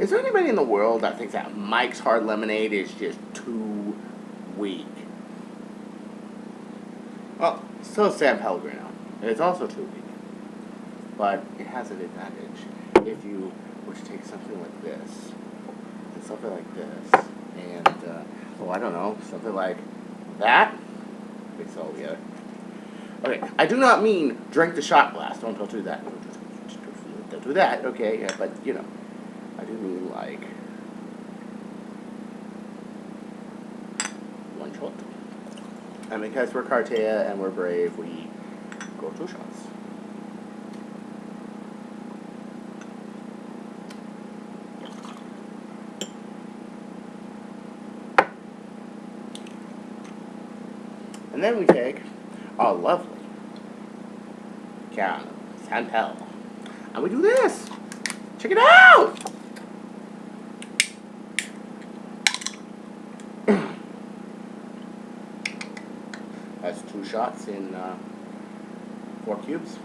Is there anybody in the world that thinks that Mike's Hard Lemonade is just too weak? Well, so is San Pellegrino. It's also too weak. But it has an advantage if you were to take something like this, and something like this, and, I don't know, something like that. Mix it all together. Okay, I do not mean drink the shot glass. Don't do that. Don't do that, okay? Yeah, but, you know, I do mean, like, one shot. And because we're Cartaya and we're brave, we go 2 shots. And then we take our lovely can of San Pel. And we do this. Check it out! That's 2 shots in 4 cubes.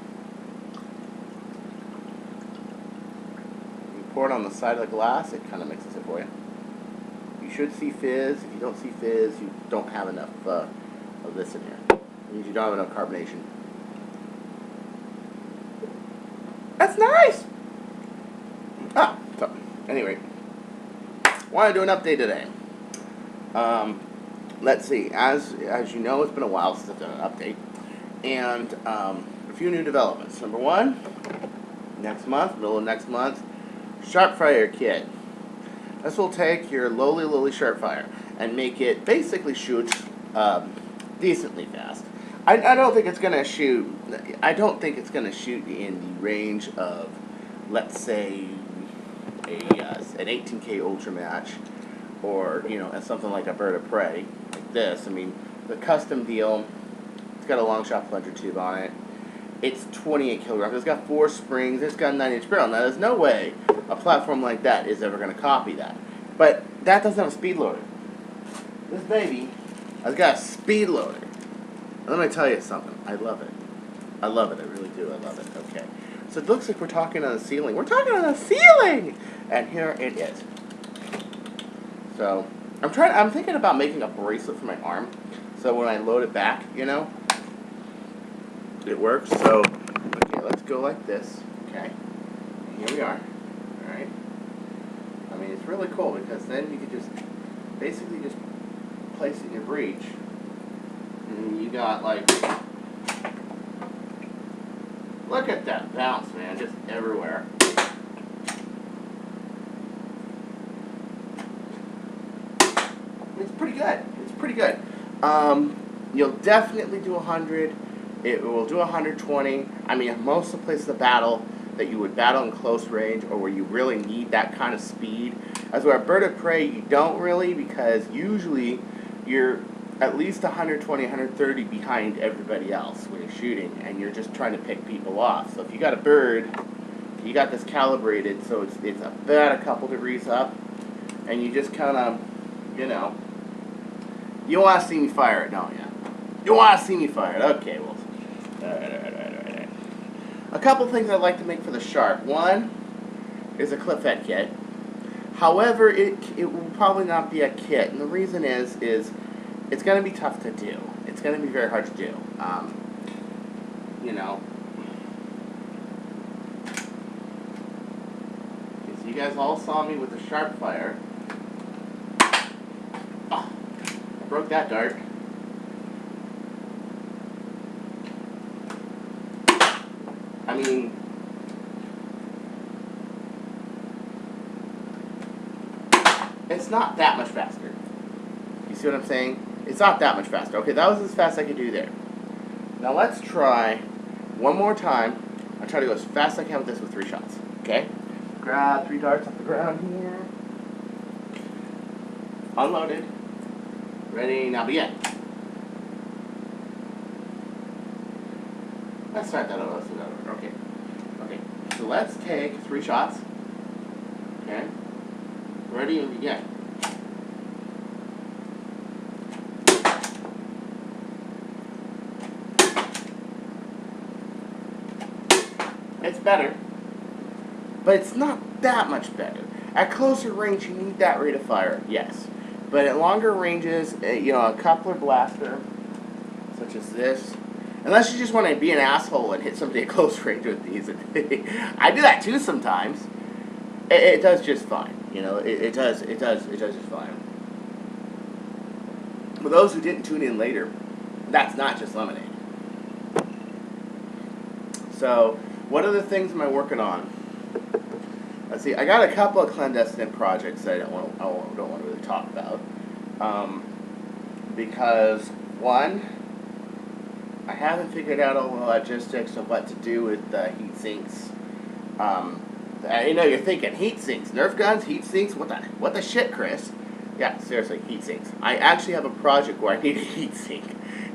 You pour it on the side of the glass, it kind of mixes it for you. You should see fizz. If you don't see fizz, you don't have enough of this in here. It means you don't have enough carbonation. That's nice! So, anyway, want to do an update today. Let's see, as you know, it's been a while since I've done an update, and a few new developments. Number 1, next month, middle of next month, Sharp Fire kit. This will take your lowly Sharp Fire and make it basically shoot decently fast. I don't think it's gonna shoot. I don't think it's gonna shoot in the range of, let's say, an 18K Ultra Match, or something like a Bird of Prey, like this. I mean, the custom deal. It's got a long shot plunger tube on it. It's 28 kilograms. It's got 4 springs. It's got a 9-inch barrel. Now, there's no way a platform like that is ever gonna copy that. But that doesn't have a speed loader. This baby has got a speed loader. Let me tell you something. I love it. I love it. I really do. I love it. Okay. So it looks like we're talking on the ceiling. We're talking on the ceiling! And here it is. So, I'm thinking about making a bracelet for my arm. So when I load it back, it works. So, okay, let's go like this. Okay. And here we are. Alright. I mean, it's really cool because then you could just basically just place it in your breech. And you got, like, look at that bounce, man, just everywhere. It's pretty good. It's pretty good. You'll definitely do 100. It will do 120. I mean, most of the places of battle that you would battle in close range, or where you really need that kind of speed, as where a Bird of Prey, you don't really, because usually you're at least 120, 130 behind everybody else when you're shooting, and you're just trying to pick people off. So if you got a bird, you got this calibrated, so it's about a couple degrees up, and you just kind of, you want to see me fire it, don't you? You want to see me fire it? Okay, well, alright. A couple things I'd like to make for the Sharp. One is a clip fed kit. However, it will probably not be a kit, and the reason is it's going to be tough to do. It's going to be very hard to do. So you guys all saw me with the Sharp Fire. Oh, I broke that dart. I mean, it's not that much faster. You see what I'm saying? It's not that much faster. Okay, that was as fast as I could do there. Now let's try one more time. I'll try to go as fast as I can with this with 3 shots. Okay? Grab 3 darts off the ground here. Unloaded. Ready, now begin. Let's start that over. Let's do that over. Okay. Okay. So let's take 3 shots. Okay? Ready and begin. It's better, but it's not that much better. At closer range, you need that rate of fire, yes. But at longer ranges, a coupler blaster, such as this, unless you just want to be an asshole and hit somebody at close range with these, I do that too sometimes. It does just fine, it does just fine. For those who didn't tune in later, that's not just lemonade. So, what other things am I working on? Let's see. I got a couple of clandestine projects that I don't want to really talk about, because one, I haven't figured out all the logistics of what to do with the heat sinks. You're thinking heat sinks, Nerf guns, heat sinks. What the shit, Chris? Yeah, seriously, heat sinks. I actually have a project where I need a heat sink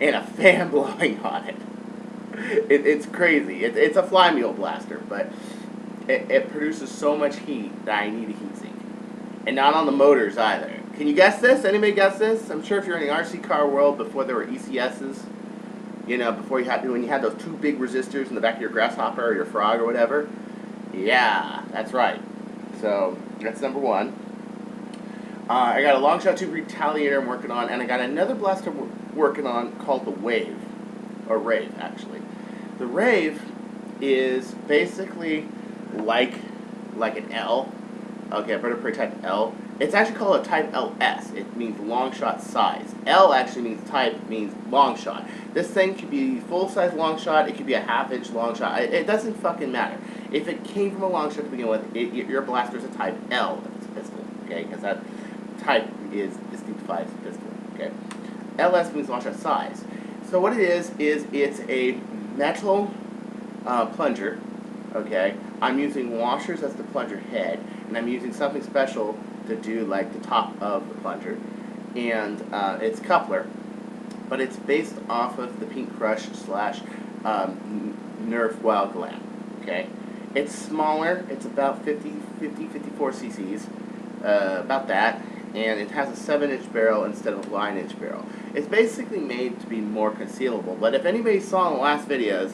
and a fan blowing on it. It's crazy. It's a flymeel blaster, but it produces so much heat that I need a heat sink. And not on the motors either. Can you guess this? Anybody guess this? I'm sure if you're in the RC car world before there were ECSs, before when you had those two big resistors in the back of your Grasshopper or your Frog or whatever. Yeah, that's right. So, that's number one. I got a long shot tube retaliator I'm working on, and I got another blaster working on called the Wave. Or Rave, actually. The Rave is basically like an L. Okay, I'm going to type L. It's actually called a type LS. It means long shot size. L actually means long shot. This thing could be full-size long shot. It could be a half-inch long shot. It doesn't fucking matter. If it came from a long shot to begin with, your blaster's a type L if it's a pistol. Okay, because that type is distinctified as a pistol. Okay, LS means long shot size. So what it is it's a metal plunger. Okay, I'm using washers as the plunger head, and I'm using something special to do like the top of the plunger, and it's coupler, but it's based off of the Pink Crush / Nerf Wild Glam. Okay, it's smaller. It's about 54 cc's, about that, and it has a 7-inch barrel instead of a 9-inch barrel. It's basically made to be more concealable. But if anybody saw in the last videos,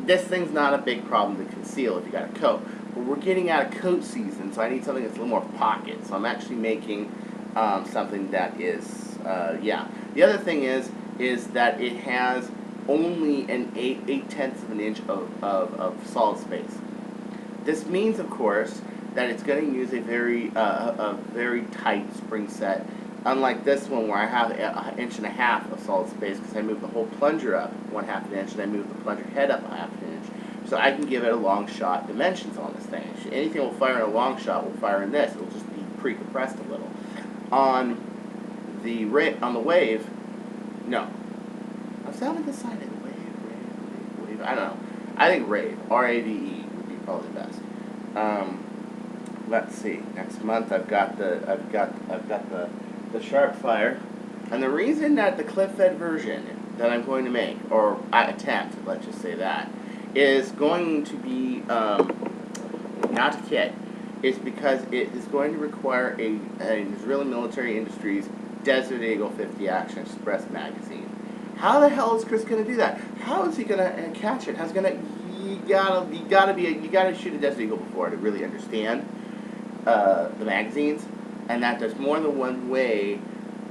this thing's not a big problem to conceal if you got a coat. But we're getting out of coat season, so I need something that's a little more pocket. So I'm actually making something that is, yeah. The other thing is that it has only an 8/10 of an inch of solid space. This means, of course, that it's going to use a very tight spring set. Unlike this one where I have an 1.5 inches of solid space because I moved the whole plunger up 1/2 inch and I moved the plunger head up 1/2 inch. So I can give it a long shot dimensions on this thing. Anything will fire in a long shot will fire in this. It will just be pre-compressed a little. On the Wave, no. I'm sounding the side of the Wave. I don't know. I think Rave, R-A-V-E, would be probably best. Let's see. Next month I've got the Sharpfire, and the reason that the clip-fed version that I'm going to make, or attempt, let's just say that, is going to be not a kit, is because it is going to require an Israeli Military Industries Desert Eagle 50 Action Express magazine. How the hell is Chris going to do that? How is he going to catch it? You gotta shoot a Desert Eagle before to really understand the magazines, and that there's more than one way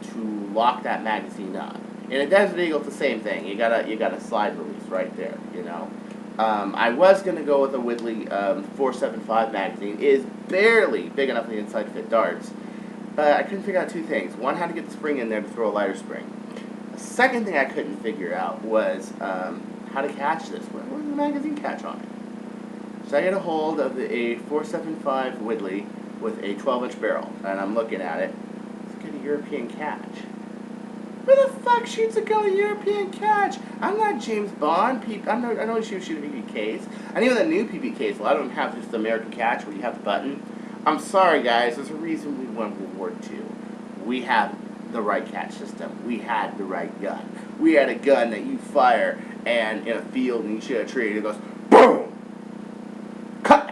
to lock that magazine up. In a Desert Eagle, it's the same thing. You got a slide release right there. I was gonna go with a Whitley 475 magazine. It is barely big enough on the inside to fit darts, but I couldn't figure out two things. One, how to get the spring in there to throw a lighter spring. The second thing I couldn't figure out was how to catch this. Where does the magazine catch on it? So I get a hold of a 475 Whitley with a 12-inch barrel, and I'm looking at it. Let's get a European catch. Where the fuck shoots a gun a European catch? I'm not James Bond. I know you shoot PPKs. And even the new PPKs, a lot of them have just the American catch where you have the button. I'm sorry, guys. There's a reason we won World War II. We have the right catch system. We had the right gun. We had a gun that you fire and in a field and you shoot a tree and it goes boom. Cut.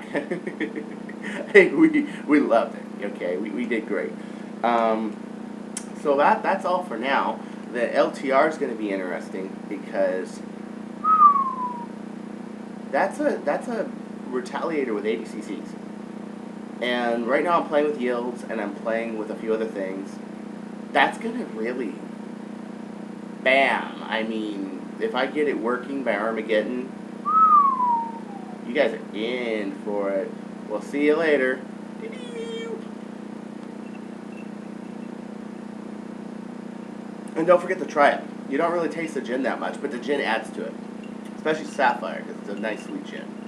Hey, we loved it. Okay, we did great. So that's all for now. The LTR is going to be interesting because that's a Retaliator with 80 cc's. And right now I'm playing with yields and I'm playing with a few other things. That's going to really, bam. I mean, if I get it working by Armageddon, you guys are in for it. We'll see you later. And don't forget to try it. You don't really taste the gin that much, but the gin adds to it. Especially Sapphire, because it's a nice sweet gin.